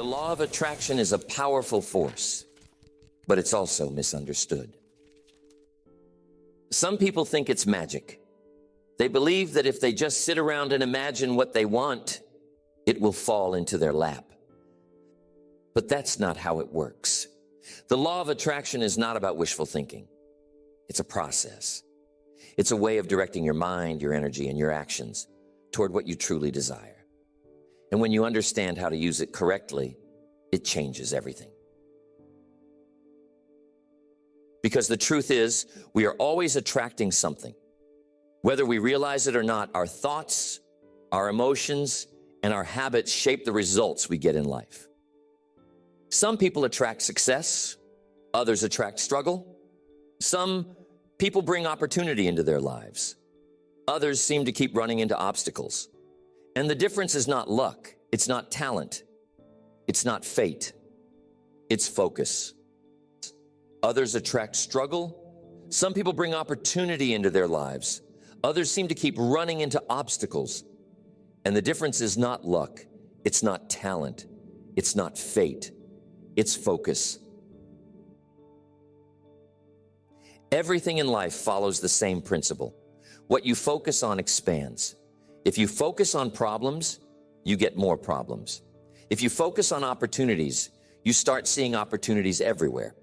The law of attraction is a powerful force, but it's also misunderstood. Some people think it's magic. They believe that if they just sit around and imagine what they want, it will fall into their lap. But that's not how it works. The law of attraction is not about wishful thinking. It's a process. It's a way of directing your mind, your energy, and your actions toward what you truly desire. And when you understand how to use it correctly, it changes everything. Because the truth is, we are always attracting something. Whether we realize it or not, our thoughts, our emotions, and our habits shape the results we get in life. Some people attract success, others attract struggle. Some people bring opportunity into their lives. Others seem to keep running into obstacles. And the difference is not luck, it's not talent, it's not fate, it's focus. Others attract struggle. Some people bring opportunity into their lives. Others seem to keep running into obstacles. And the difference is not luck, it's not talent, it's not fate, it's focus. Everything in life follows the same principle. What you focus on expands. If you focus on problems, you get more problems. If you focus on opportunities, you start seeing opportunities everywhere.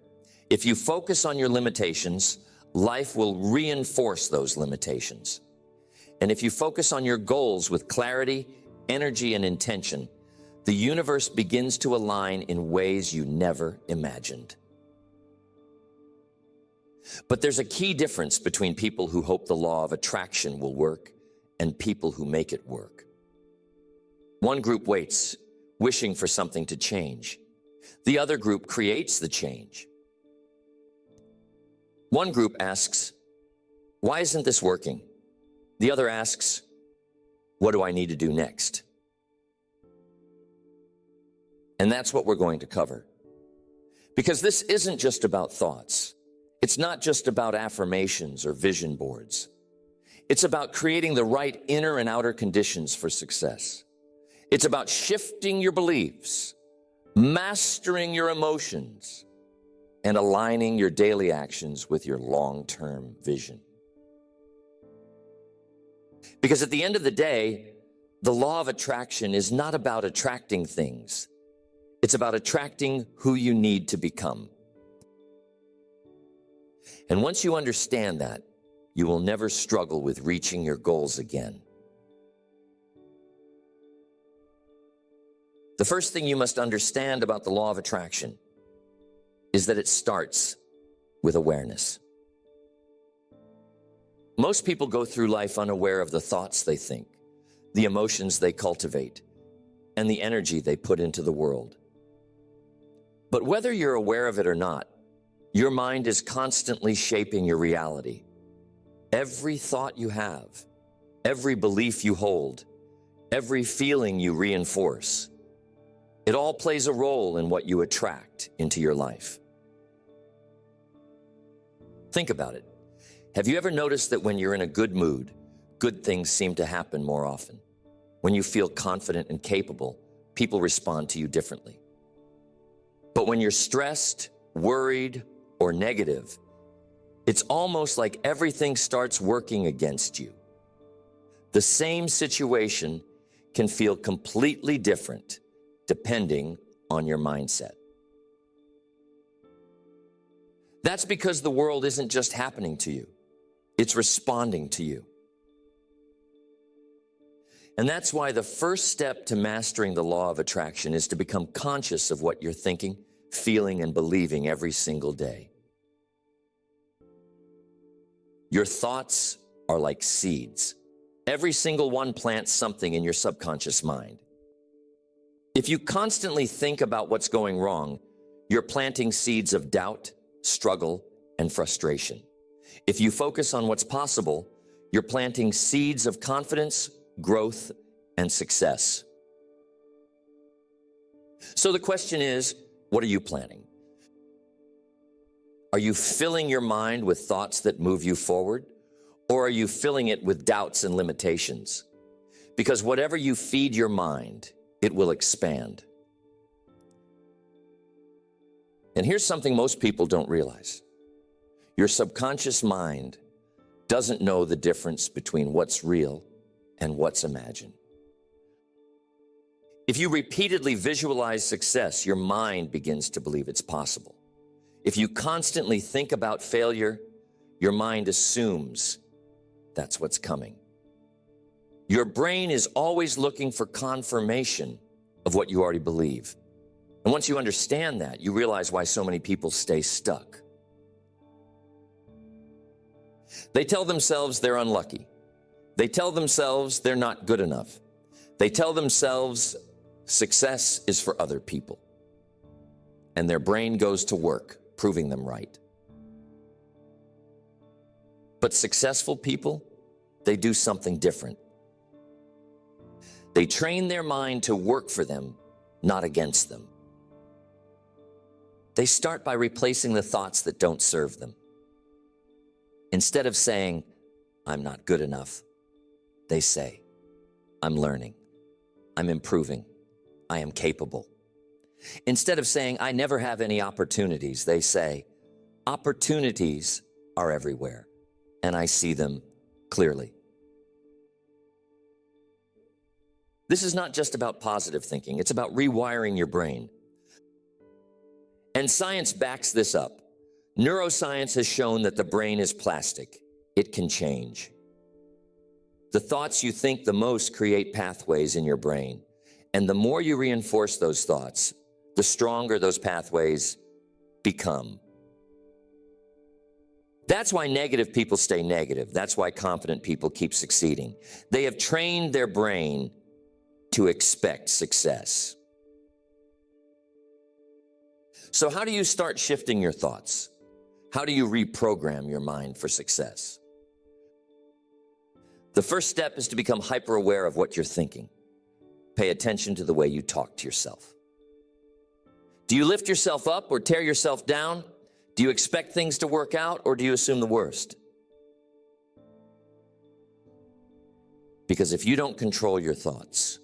If you focus on your limitations, life will reinforce those limitations. And if you focus on your goals with clarity, energy, and intention, the universe begins to align in ways you never imagined. But there's a key difference between people who hope the law of attraction will work and people who make it work. One group waits, wishing for something to change. The other group creates the change. One group asks, "Why isn't this working?" The other asks, "What do I need to do next?" And that's what we're going to cover. Because this isn't just about thoughts. It's not just about affirmations or vision boards. It's about creating the right inner and outer conditions for success. It's about shifting your beliefs, mastering your emotions, and aligning your daily actions with your long-term vision. Because at the end of the day, the law of attraction is not about attracting things. It's about attracting who you need to become. And once you understand that, you will never struggle with reaching your goals again. The first thing you must understand about the law of attraction is that it starts with awareness. Most people go through life unaware of the thoughts they think, the emotions they cultivate, and the energy they put into the world. But whether you're aware of it or not, your mind is constantly shaping your reality. Every thought you have, every belief you hold, every feeling you reinforce, it all plays a role in what you attract into your life. Think about it. Have you ever noticed that when you're in a good mood, good things seem to happen more often? When you feel confident and capable, people respond to you differently. But when you're stressed, worried, or negative, it's almost like everything starts working against you. The same situation can feel completely different depending on your mindset. That's because the world isn't just happening to you, it's responding to you. And that's why the first step to mastering the law of attraction is to become conscious of what you're thinking, feeling, and believing every single day. Your thoughts are like seeds. Every single one plants something in your subconscious mind. If you constantly think about what's going wrong, you're planting seeds of doubt, struggle, and frustration. If you focus on what's possible, you're planting seeds of confidence, growth, and success. So the question is, what are you planting? Are you filling your mind with thoughts that move you forward? Or are you filling it with doubts and limitations? Because whatever you feed your mind, it will expand. And here's something most people don't realize. Your subconscious mind doesn't know the difference between what's real and what's imagined. If you repeatedly visualize success, your mind begins to believe it's possible. If you constantly think about failure, your mind assumes that's what's coming. Your brain is always looking for confirmation of what you already believe. And once you understand that, you realize why so many people stay stuck. They tell themselves they're unlucky. They tell themselves they're not good enough. They tell themselves success is for other people. And their brain goes to work, proving them right. But successful people, they do something different. They train their mind to work for them, not against them. They start by replacing the thoughts that don't serve them. Instead of saying, I'm not good enough, they say, I'm learning, I'm improving, I am capable. Instead of saying, I never have any opportunities, they say, opportunities are everywhere, and I see them clearly. This is not just about positive thinking, it's about rewiring your brain. And science backs this up. Neuroscience has shown that the brain is plastic. It can change. The thoughts you think the most create pathways in your brain. And the more you reinforce those thoughts, the stronger those pathways become. That's why negative people stay negative. That's why confident people keep succeeding. They have trained their brain to expect success. So how do you start shifting your thoughts? How do you reprogram your mind for success? The first step is to become hyper-aware of what you're thinking. Pay attention to the way you talk to yourself. Do you lift yourself up or tear yourself down? Do you expect things to work out or do you assume the worst? Because if you don't control your thoughts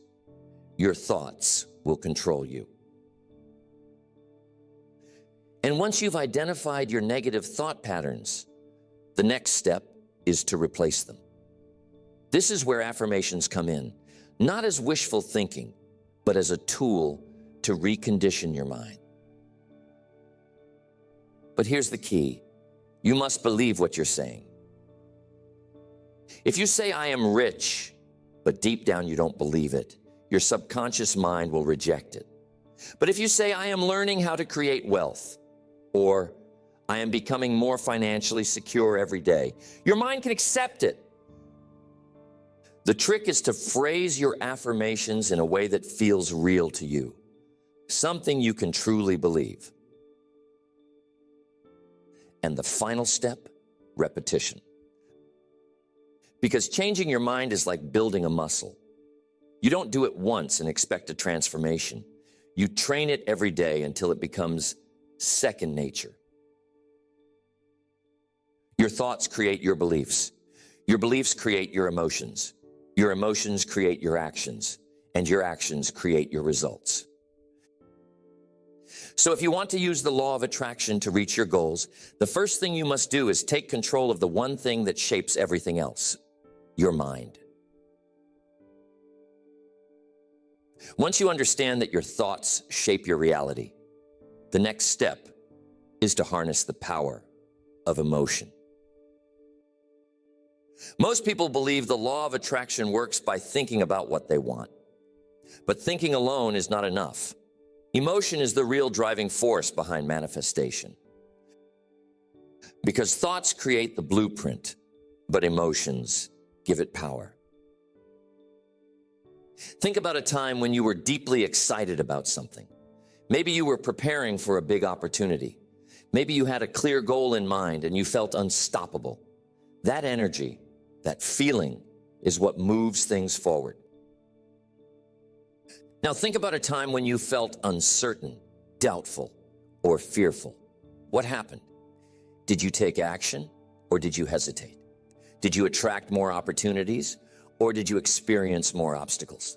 will control you. And once you've identified your negative thought patterns, the next step is to replace them. This is where affirmations come in, not as wishful thinking, but as a tool to recondition your mind. But here's the key. You must believe what you're saying. If you say, I am rich, but deep down you don't believe it, your subconscious mind will reject it. But if you say, I am learning how to create wealth, or I am becoming more financially secure every day, your mind can accept it. The trick is to phrase your affirmations in a way that feels real to you, something you can truly believe. And the final step, repetition. Because changing your mind is like building a muscle. You don't do it once and expect a transformation. You train it every day until it becomes second nature. Your thoughts create your beliefs. Your beliefs create your emotions. Your emotions create your actions, and your actions create your results. So if you want to use the law of attraction to reach your goals, the first thing you must do is take control of the one thing that shapes everything else, your mind. Once you understand that your thoughts shape your reality, the next step is to harness the power of emotion. Most people believe the law of attraction works by thinking about what they want. But thinking alone is not enough. Emotion is the real driving force behind manifestation. Because thoughts create the blueprint, but emotions give it power. Think about a time when you were deeply excited about something. Maybe you were preparing for a big opportunity. Maybe you had a clear goal in mind and you felt unstoppable. That energy, that feeling, is what moves things forward. Now think about a time when you felt uncertain, doubtful, or fearful. What happened? Did you take action or did you hesitate? Did you attract more opportunities or did you experience more obstacles?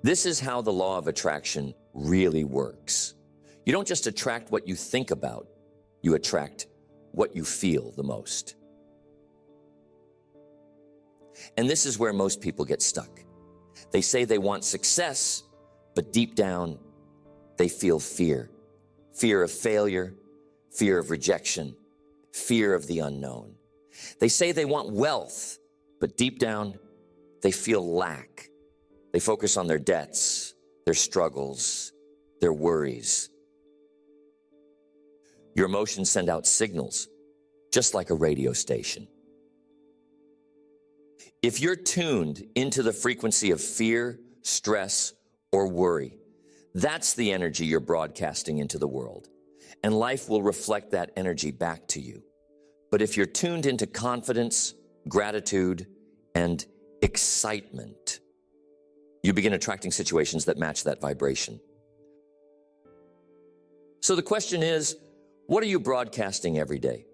This is how the law of attraction really works. You don't just attract what you think about, you attract what you feel the most. And this is where most people get stuck. They say they want success, but deep down, they feel fear. Fear of failure, fear of rejection, fear of the unknown. They say they want wealth, but deep down, they feel lack. They focus on their debts, their struggles, their worries. Your emotions send out signals, just like a radio station. If you're tuned into the frequency of fear, stress, or worry, that's the energy you're broadcasting into the world, and life will reflect that energy back to you. But if you're tuned into confidence, gratitude, and excitement, you begin attracting situations that match that vibration. So the question is, what are you broadcasting every day?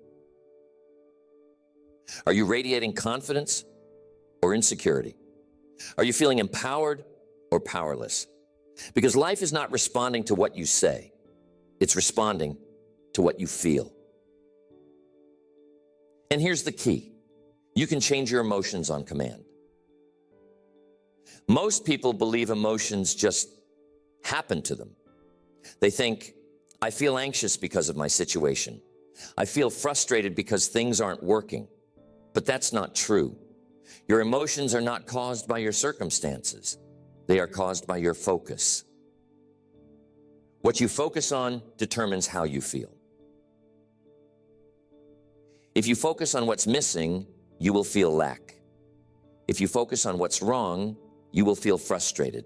Are you radiating confidence or insecurity? Are you feeling empowered or powerless? Because life is not responding to what you say. It's responding to what you feel. And here's the key. You can change your emotions on command. Most people believe emotions just happen to them. They think, I feel anxious because of my situation. I feel frustrated because things aren't working. But that's not true. Your emotions are not caused by your circumstances. They are caused by your focus. What you focus on determines how you feel. If you focus on what's missing, you will feel lack. If you focus on what's wrong, you will feel frustrated.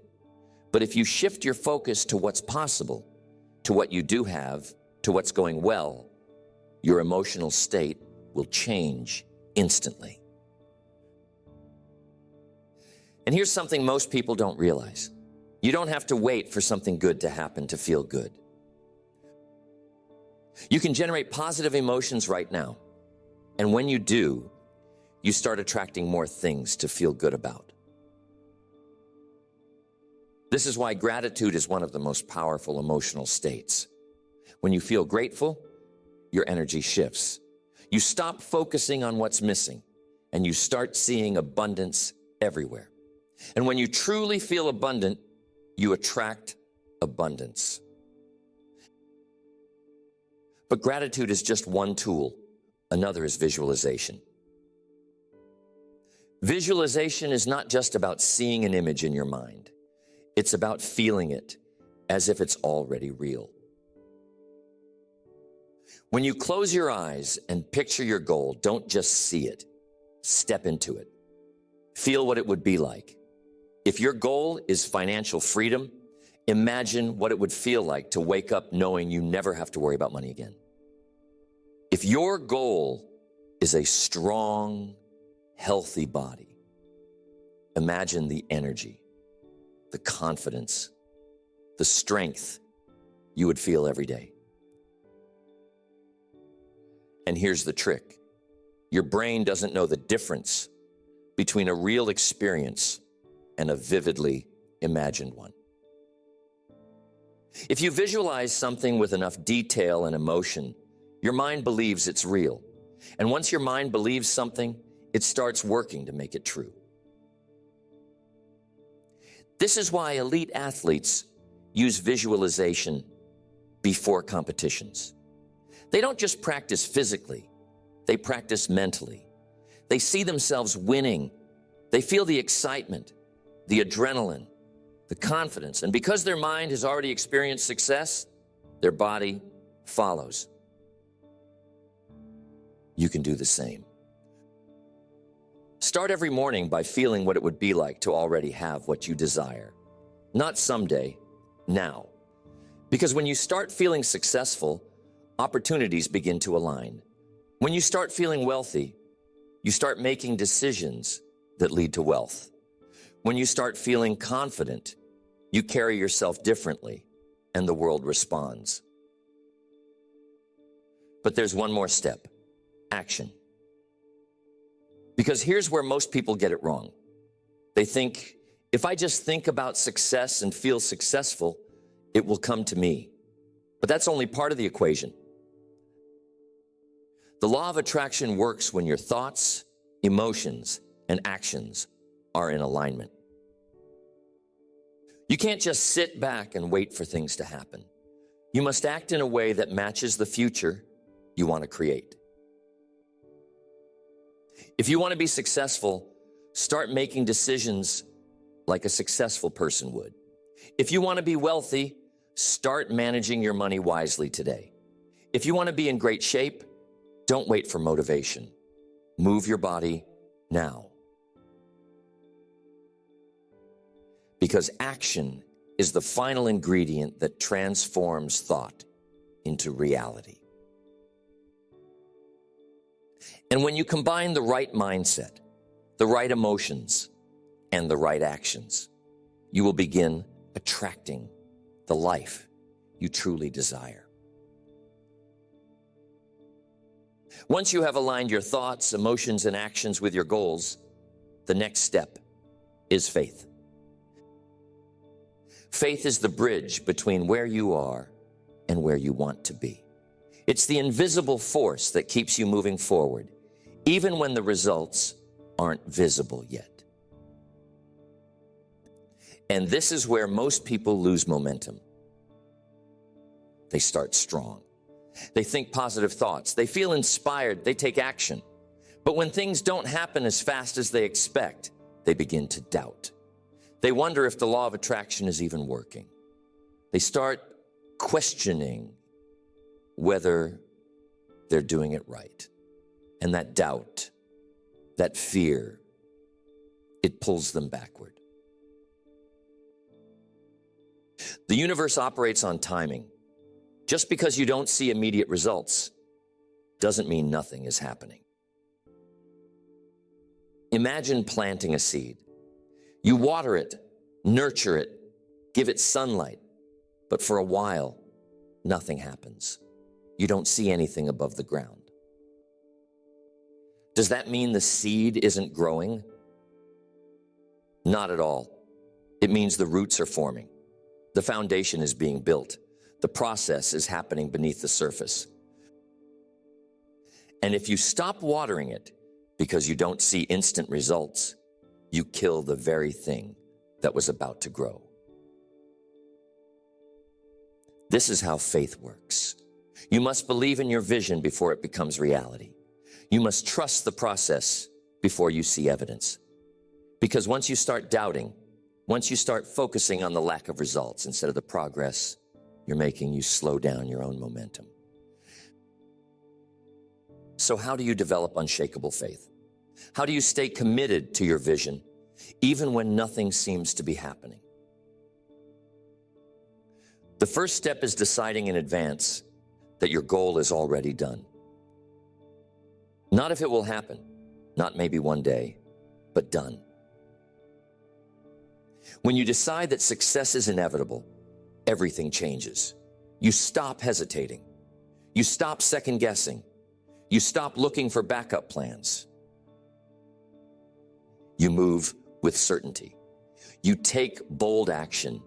But if you shift your focus to what's possible, to what you do have, to what's going well, your emotional state will change instantly. And here's something most people don't realize. You don't have to wait for something good to happen to feel good. You can generate positive emotions right now. And when you do, you start attracting more things to feel good about. This is why gratitude is one of the most powerful emotional states. When you feel grateful, your energy shifts. You stop focusing on what's missing, and you start seeing abundance everywhere. And when you truly feel abundant, you attract abundance. But gratitude is just one tool. Another is visualization. Visualization is not just about seeing an image in your mind. It's about feeling it as if it's already real. When you close your eyes and picture your goal, don't just see it. Step into it. Feel what it would be like. If your goal is financial freedom, imagine what it would feel like to wake up knowing you never have to worry about money again. If your goal is a strong, healthy body, imagine the energy, the confidence, the strength you would feel every day. And here's the trick. Your brain doesn't know the difference between a real experience and a vividly imagined one. If you visualize something with enough detail and emotion, your mind believes it's real. And once your mind believes something, it starts working to make it true. This is why elite athletes use visualization before competitions. They don't just practice physically, they practice mentally. They see themselves winning. They feel the excitement, the adrenaline, the confidence. And because their mind has already experienced success, their body follows. You can do the same. Start every morning by feeling what it would be like to already have what you desire. Not someday, now. Because when you start feeling successful, opportunities begin to align. When you start feeling wealthy, you start making decisions that lead to wealth. When you start feeling confident, you carry yourself differently, and the world responds. But there's one more step. Action. Because here's where most people get it wrong. They think, if I just think about success and feel successful, it will come to me. But that's only part of the equation. The law of attraction works when your thoughts, emotions, and actions are in alignment. You can't just sit back and wait for things to happen. You must act in a way that matches the future you want to create. If you want to be successful, start making decisions like a successful person would. If you want to be wealthy, start managing your money wisely today. If you want to be in great shape, don't wait for motivation. Move your body now. Because action is the final ingredient that transforms thought into reality. And when you combine the right mindset, the right emotions, and the right actions, you will begin attracting the life you truly desire. Once you have aligned your thoughts, emotions, and actions with your goals, the next step is faith. Faith is the bridge between where you are and where you want to be. It's the invisible force that keeps you moving forward, even when the results aren't visible yet. And this is where most people lose momentum. They start strong. They think positive thoughts. They feel inspired. They take action. But when things don't happen as fast as they expect, they begin to doubt. They wonder if the law of attraction is even working. They start questioning whether they're doing it right. And that doubt, that fear, it pulls them backward. The universe operates on timing. Just because you don't see immediate results doesn't mean nothing is happening. Imagine planting a seed. You water it, nurture it, give it sunlight, but for a while, nothing happens. You don't see anything above the ground. Does that mean the seed isn't growing? Not at all. It means the roots are forming. The foundation is being built. The process is happening beneath the surface. And if you stop watering it because you don't see instant results, you kill the very thing that was about to grow. This is how faith works. You must believe in your vision before it becomes reality. You must trust the process before you see evidence. Because once you start doubting, once you start focusing on the lack of results instead of the progress you're making, you slow down your own momentum. So how do you develop unshakable faith? How do you stay committed to your vision even when nothing seems to be happening? The first step is deciding in advance that your goal is already done. Not if it will happen, not maybe one day, but done. When you decide that success is inevitable, everything changes. You stop hesitating. You stop second guessing. You stop looking for backup plans. You move with certainty. You take bold action.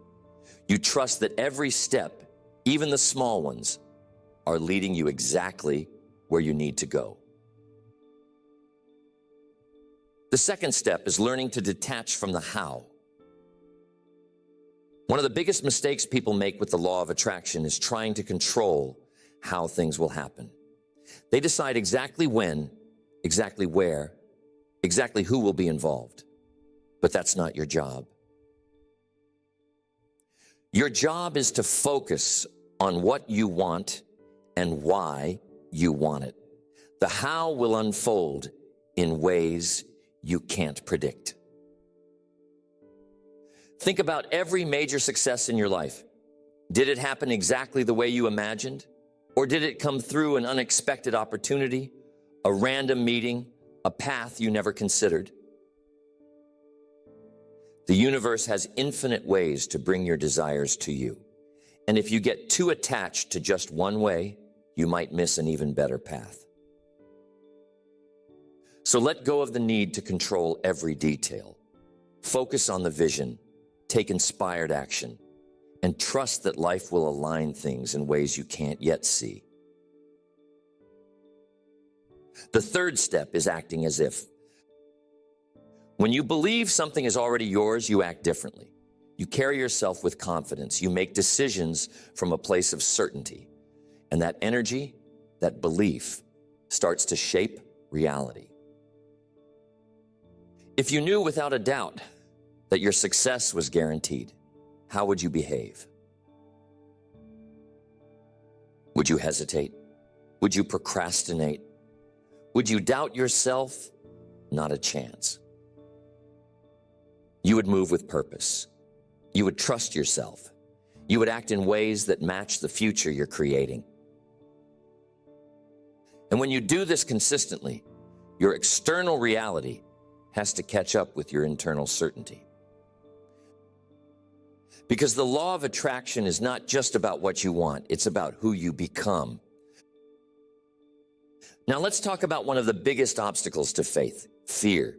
You trust that every step, even the small ones, are leading you exactly where you need to go. The second step is learning to detach from the how. One of the biggest mistakes people make with the law of attraction is trying to control how things will happen. They decide exactly when, exactly where, exactly who will be involved. But that's not your job. Your job is to focus on what you want and why you want it. The how will unfold in ways you can't predict. Think about every major success in your life. Did it happen exactly the way you imagined? Or did it come through an unexpected opportunity, a random meeting, a path you never considered? The universe has infinite ways to bring your desires to you. And if you get too attached to just one way, you might miss an even better path. So let go of the need to control every detail. Focus on the vision. Take inspired action and trust that life will align things in ways you can't yet see. The third step is acting as if. When you believe something is already yours, you act differently. You carry yourself with confidence. You make decisions from a place of certainty. And that energy, that belief, starts to shape reality. If you knew without a doubt that your success was guaranteed, how would you behave? Would you hesitate? Would you procrastinate? Would you doubt yourself? Not a chance. You would move with purpose. You would trust yourself. You would act in ways that match the future you're creating. And when you do this consistently, your external reality has to catch up with your internal certainty. Because the law of attraction is not just about what you want, it's about who you become. Now let's talk about one of the biggest obstacles to faith, fear.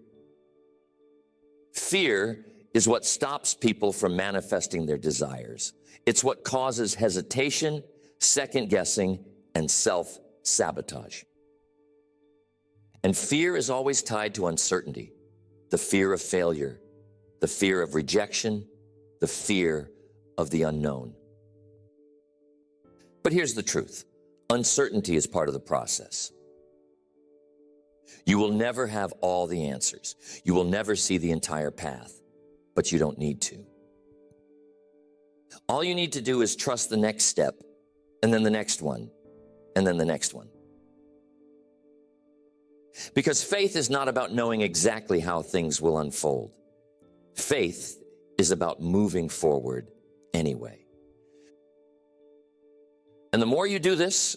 Fear is what stops people from manifesting their desires. It's what causes hesitation, second guessing, and self-sabotage. And fear is always tied to uncertainty, the fear of failure, the fear of rejection, the fear of the unknown. But here's the truth. Uncertainty is part of the process. You will never have all the answers. You will never see the entire path, but you don't need to. All you need to do is trust the next step, and then the next one, and then the next one. Because faith is not about knowing exactly how things will unfold. Faith is about moving forward anyway. And the more you do this,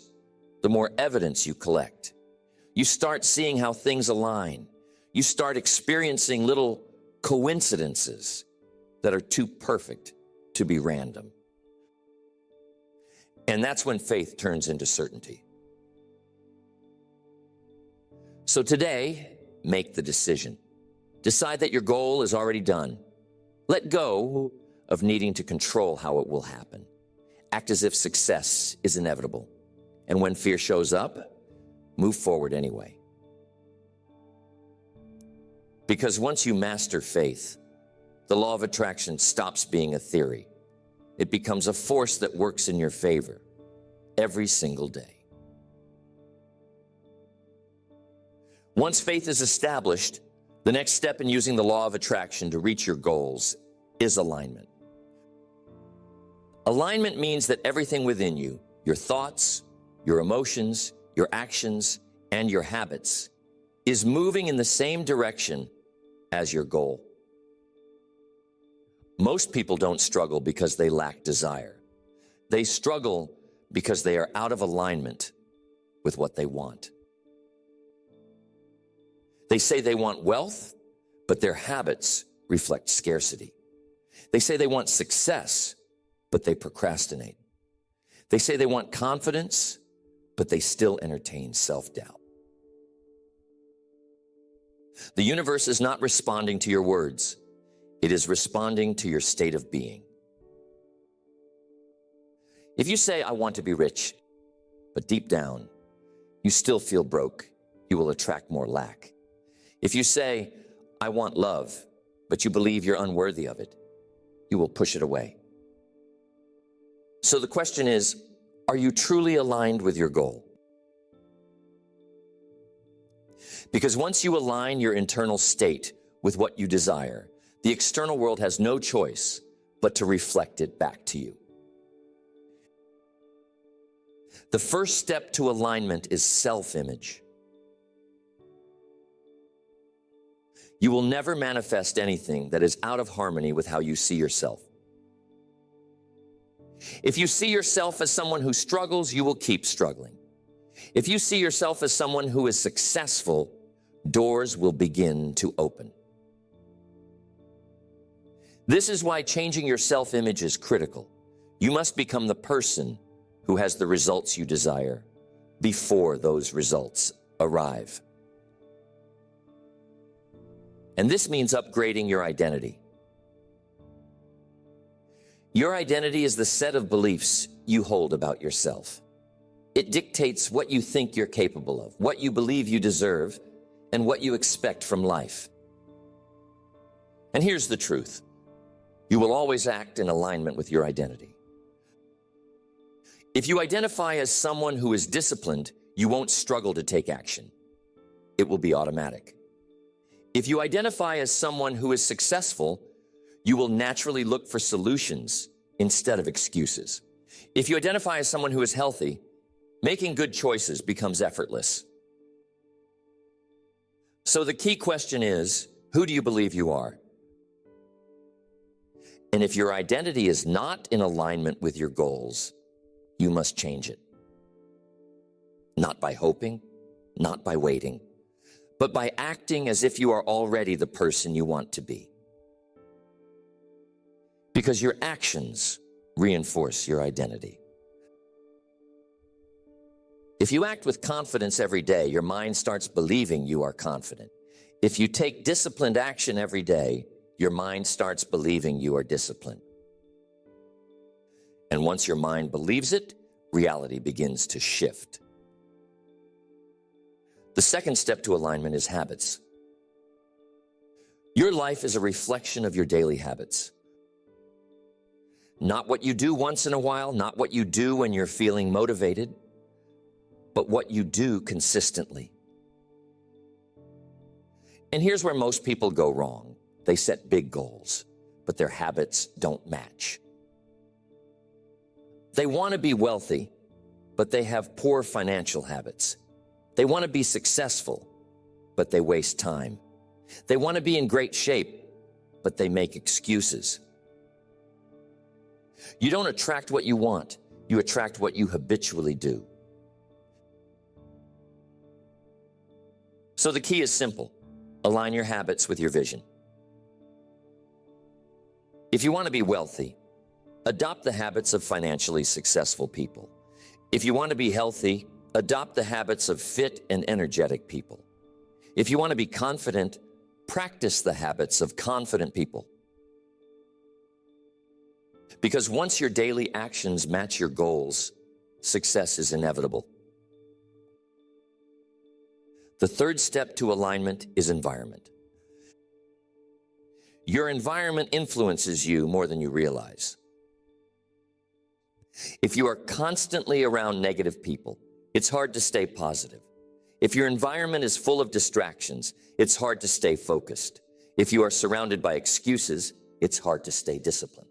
the more evidence you collect. You start seeing how things align. You start experiencing little coincidences that are too perfect to be random. And that's when faith turns into certainty. So today, make the decision. Decide that your goal is already done. Let go of needing to control how it will happen. Act as if success is inevitable. And when fear shows up, move forward anyway. Because once you master faith, the law of attraction stops being a theory. It becomes a force that works in your favor every single day. Once faith is established, the next step in using the law of attraction to reach your goals is alignment. Alignment means that everything within you, your thoughts, your emotions, your actions, and your habits, is moving in the same direction as your goal. Most people don't struggle because they lack desire. They struggle because they are out of alignment with what they want. They say they want wealth, but their habits reflect scarcity. They say they want success, but they procrastinate. They say they want confidence, but they still entertain self-doubt. The universe is not responding to your words. It is responding to your state of being. If you say, I want to be rich, but deep down, you still feel broke, you will attract more lack. If you say, I want love, but you believe you're unworthy of it, you will push it away. So the question is, are you truly aligned with your goal? Because once you align your internal state with what you desire, the external world has no choice but to reflect it back to you. The first step to alignment is self-image. You will never manifest anything that is out of harmony with how you see yourself. If you see yourself as someone who struggles, you will keep struggling. If you see yourself as someone who is successful, doors will begin to open. This is why changing your self-image is critical. You must become the person who has the results you desire before those results arrive. And this means upgrading your identity. Your identity is the set of beliefs you hold about yourself. It dictates what you think you're capable of, what you believe you deserve, and what you expect from life. And here's the truth. You will always act in alignment with your identity. If you identify as someone who is disciplined, you won't struggle to take action. It will be automatic. If you identify as someone who is successful, you will naturally look for solutions instead of excuses. If you identify as someone who is healthy, making good choices becomes effortless. So the key question is, who do you believe you are? And if your identity is not in alignment with your goals, you must change it. Not by hoping, not by waiting, but by acting as if you are already the person you want to be. Because your actions reinforce your identity. If you act with confidence every day, your mind starts believing you are confident. If you take disciplined action every day, your mind starts believing you are disciplined. And once your mind believes it, reality begins to shift. The second step to alignment is habits. Your life is a reflection of your daily habits. Not what you do once in a while, not what you do when you're feeling motivated, but what you do consistently. And here's where most people go wrong. They set big goals, but their habits don't match. They want to be wealthy, but they have poor financial habits. They want to be successful, but they waste time. They want to be in great shape, but they make excuses. You don't attract what you want, you attract what you habitually do. So the key is simple. Align your habits with your vision. If you want to be wealthy, adopt the habits of financially successful people. If you want to be healthy, adopt the habits of fit and energetic people. If you want to be confident, practice the habits of confident people. Because once your daily actions match your goals, success is inevitable. The third step to alignment is environment. Your environment influences you more than you realize. If you are constantly around negative people, it's hard to stay positive. If your environment is full of distractions, it's hard to stay focused. If you are surrounded by excuses, it's hard to stay disciplined.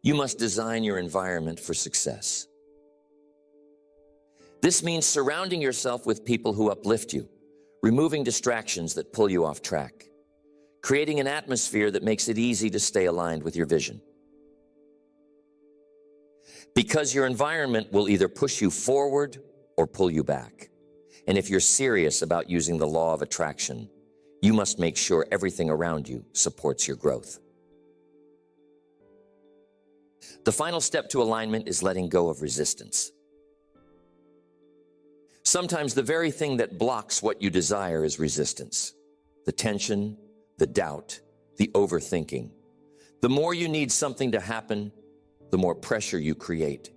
You must design your environment for success. This means surrounding yourself with people who uplift you, removing distractions that pull you off track, creating an atmosphere that makes it easy to stay aligned with your vision. Because your environment will either push you forward or pull you back. And if you're serious about using the law of attraction, you must make sure everything around you supports your growth. The final step to alignment is letting go of resistance. Sometimes the very thing that blocks what you desire is resistance. The tension, the doubt, the overthinking. The more you need something to happen, the more pressure you create,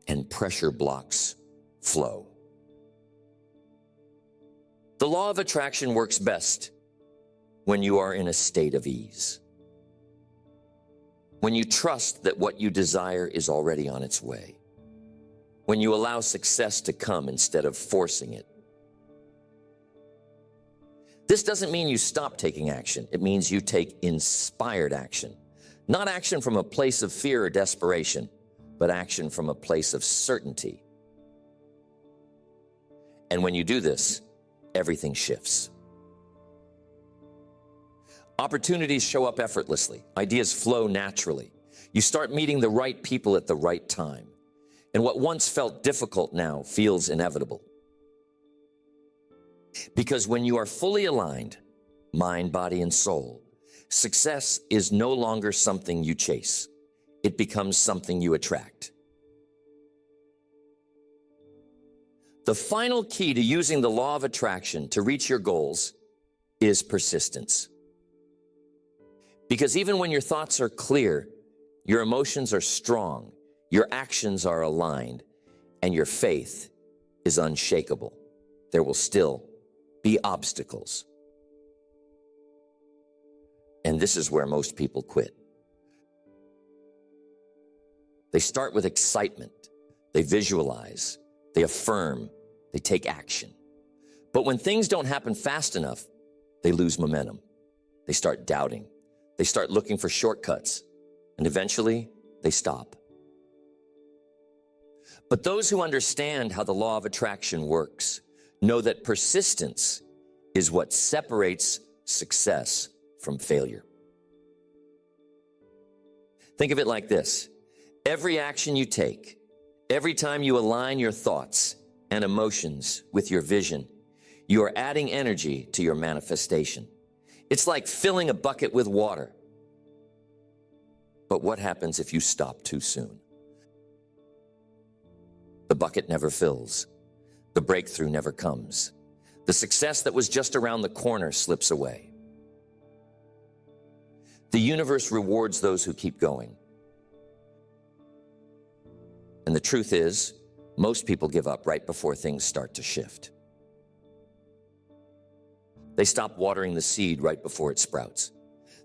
and pressure blocks flow. The law of attraction works best when you are in a state of ease. When you trust that what you desire is already on its way. When you allow success to come instead of forcing it. This doesn't mean you stop taking action. It means you take inspired action. Not action from a place of fear or desperation, but action from a place of certainty. And when you do this, everything shifts. Opportunities show up effortlessly. Ideas flow naturally. You start meeting the right people at the right time. And what once felt difficult now feels inevitable. Because when you are fully aligned, mind, body, and soul, success is no longer something you chase. It becomes something you attract. The final key to using the law of attraction to reach your goals is persistence. Because even when your thoughts are clear, your emotions are strong, your actions are aligned, and your faith is unshakable, there will still be obstacles. And this is where most people quit. They start with excitement, they visualize, they affirm, they take action. But when things don't happen fast enough, they lose momentum. They start doubting. They start looking for shortcuts. And eventually, they stop. But those who understand how the law of attraction works know that persistence is what separates success from failure. Think of it like this. Every action you take, every time you align your thoughts and emotions with your vision, you are adding energy to your manifestation. It's like filling a bucket with water. But what happens if you stop too soon? The bucket never fills. The breakthrough never comes. The success that was just around the corner slips away. The universe rewards those who keep going. And the truth is, most people give up right before things start to shift. They stop watering the seed right before it sprouts.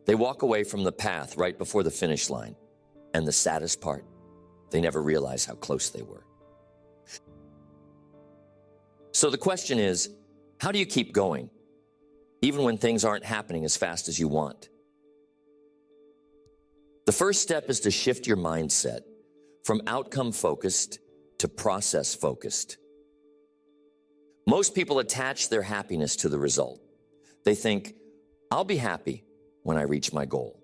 They walk away from the path right before the finish line. And the saddest part, they never realize how close they were. So the question is, how do you keep going, even when things aren't happening as fast as you want? The first step is to shift your mindset from outcome-focused to process-focused. Most people attach their happiness to the result. They think, I'll be happy when I reach my goal.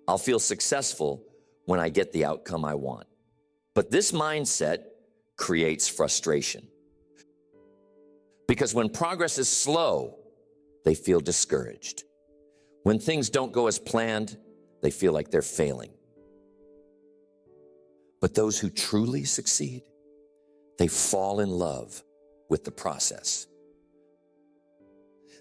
I'll feel successful when I get the outcome I want. But this mindset creates frustration. Because when progress is slow, they feel discouraged. When things don't go as planned, they feel like they're failing. But those who truly succeed, they fall in love with the process.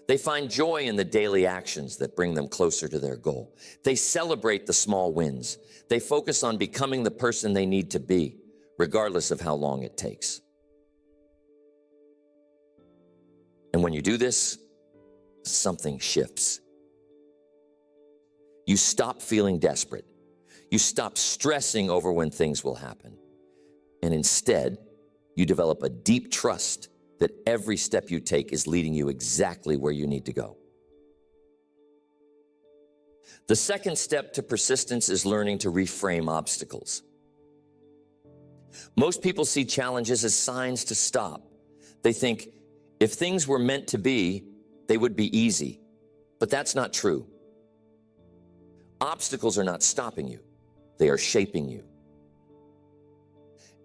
They find joy in the daily actions that bring them closer to their goal. They celebrate the small wins. They focus on becoming the person they need to be, regardless of how long it takes. And when you do this, something shifts. You stop feeling desperate. You stop stressing over when things will happen. And instead, you develop a deep trust that every step you take is leading you exactly where you need to go. The second step to persistence is learning to reframe obstacles. Most people see challenges as signs to stop. They think, if things were meant to be, they would be easy. But that's not true. Obstacles are not stopping you. They are shaping you.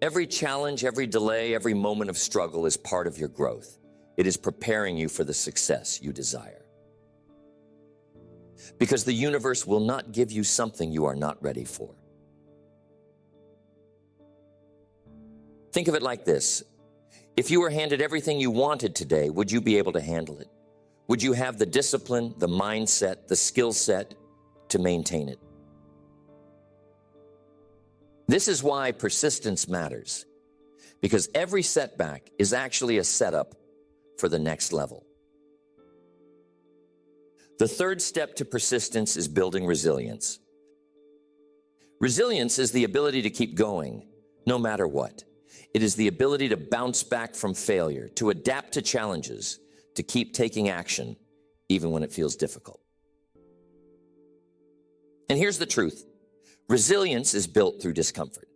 Every challenge, every delay, every moment of struggle is part of your growth. It is preparing you for the success you desire. Because the universe will not give you something you are not ready for. Think of it like this. If you were handed everything you wanted today, would you be able to handle it? Would you have the discipline, the mindset, the skill set to maintain it? This is why persistence matters, because every setback is actually a setup for the next level. The third step to persistence is building resilience. Resilience is the ability to keep going, no matter what. It is the ability to bounce back from failure, to adapt to challenges, to keep taking action, even when it feels difficult. And here's the truth. Resilience is built through discomfort.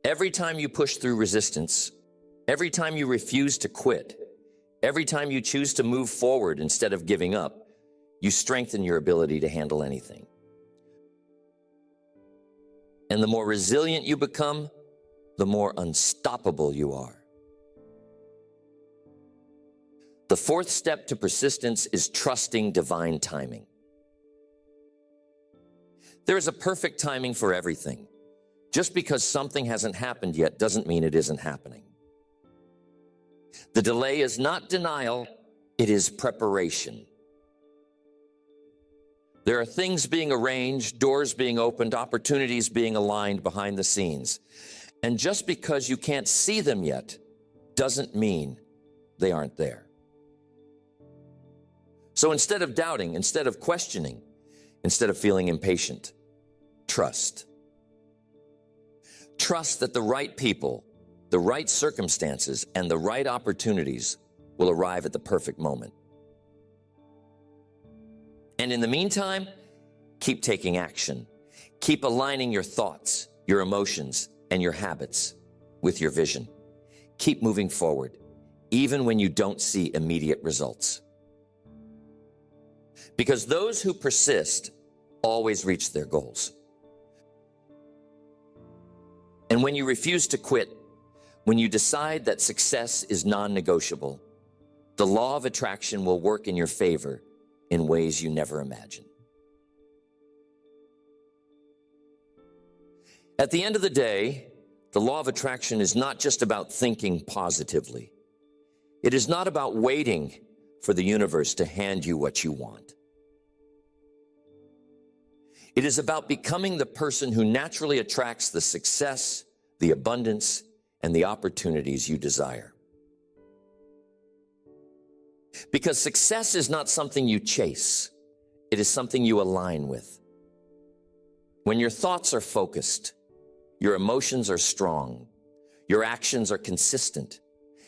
Every time you push through resistance, every time you refuse to quit, every time you choose to move forward instead of giving up, you strengthen your ability to handle anything. And the more resilient you become, the more unstoppable you are. The fourth step to persistence is trusting divine timing. There is a perfect timing for everything. Just because something hasn't happened yet doesn't mean it isn't happening. The delay is not denial, it is preparation. There are things being arranged, doors being opened, opportunities being aligned behind the scenes. And just because you can't see them yet doesn't mean they aren't there. So instead of doubting, instead of questioning, instead of feeling impatient, trust. Trust that the right people, the right circumstances, and the right opportunities will arrive at the perfect moment. And in the meantime, keep taking action. Keep aligning your thoughts, your emotions, and your habits with your vision. Keep moving forward, even when you don't see immediate results. Because those who persist always reach their goals. And when you refuse to quit, when you decide that success is non-negotiable, the law of attraction will work in your favor in ways you never imagined. At the end of the day, the law of attraction is not just about thinking positively. It is not about waiting for the universe to hand you what you want. It is about becoming the person who naturally attracts the success, the abundance, and the opportunities you desire. Because success is not something you chase. It is something you align with. When your thoughts are focused, your emotions are strong, your actions are consistent,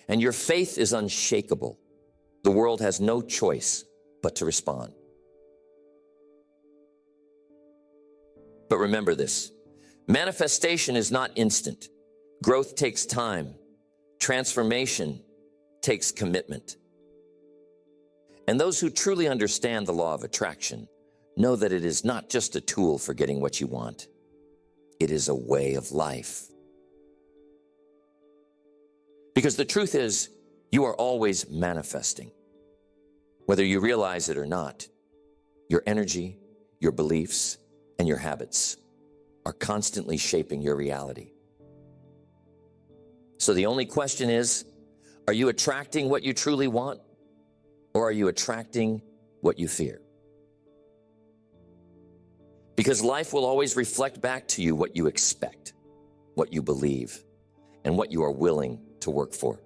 and your faith is unshakable, the world has no choice but to respond. But remember this, manifestation is not instant. Growth takes time. Transformation takes commitment. And those who truly understand the law of attraction know that it is not just a tool for getting what you want. It is a way of life. Because the truth is, you are always manifesting. Whether you realize it or not, your energy, your beliefs, and your habits are constantly shaping your reality. So the only question is, are you attracting what you truly want? Or are you attracting what you fear? Because life will always reflect back to you what you expect, what you believe, and what you are willing to work for.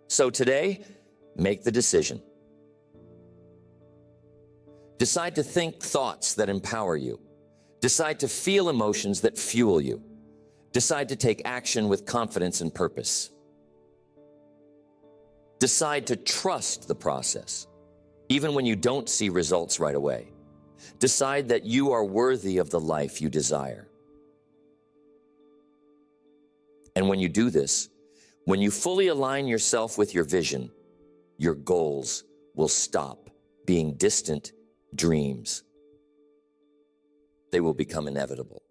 So today, make the decision. Decide to think thoughts that empower you. Decide to feel emotions that fuel you. Decide to take action with confidence and purpose. Decide to trust the process, even when you don't see results right away. Decide that you are worthy of the life you desire. And when you do this, when you fully align yourself with your vision, your goals will stop being distant dreams. They will become inevitable.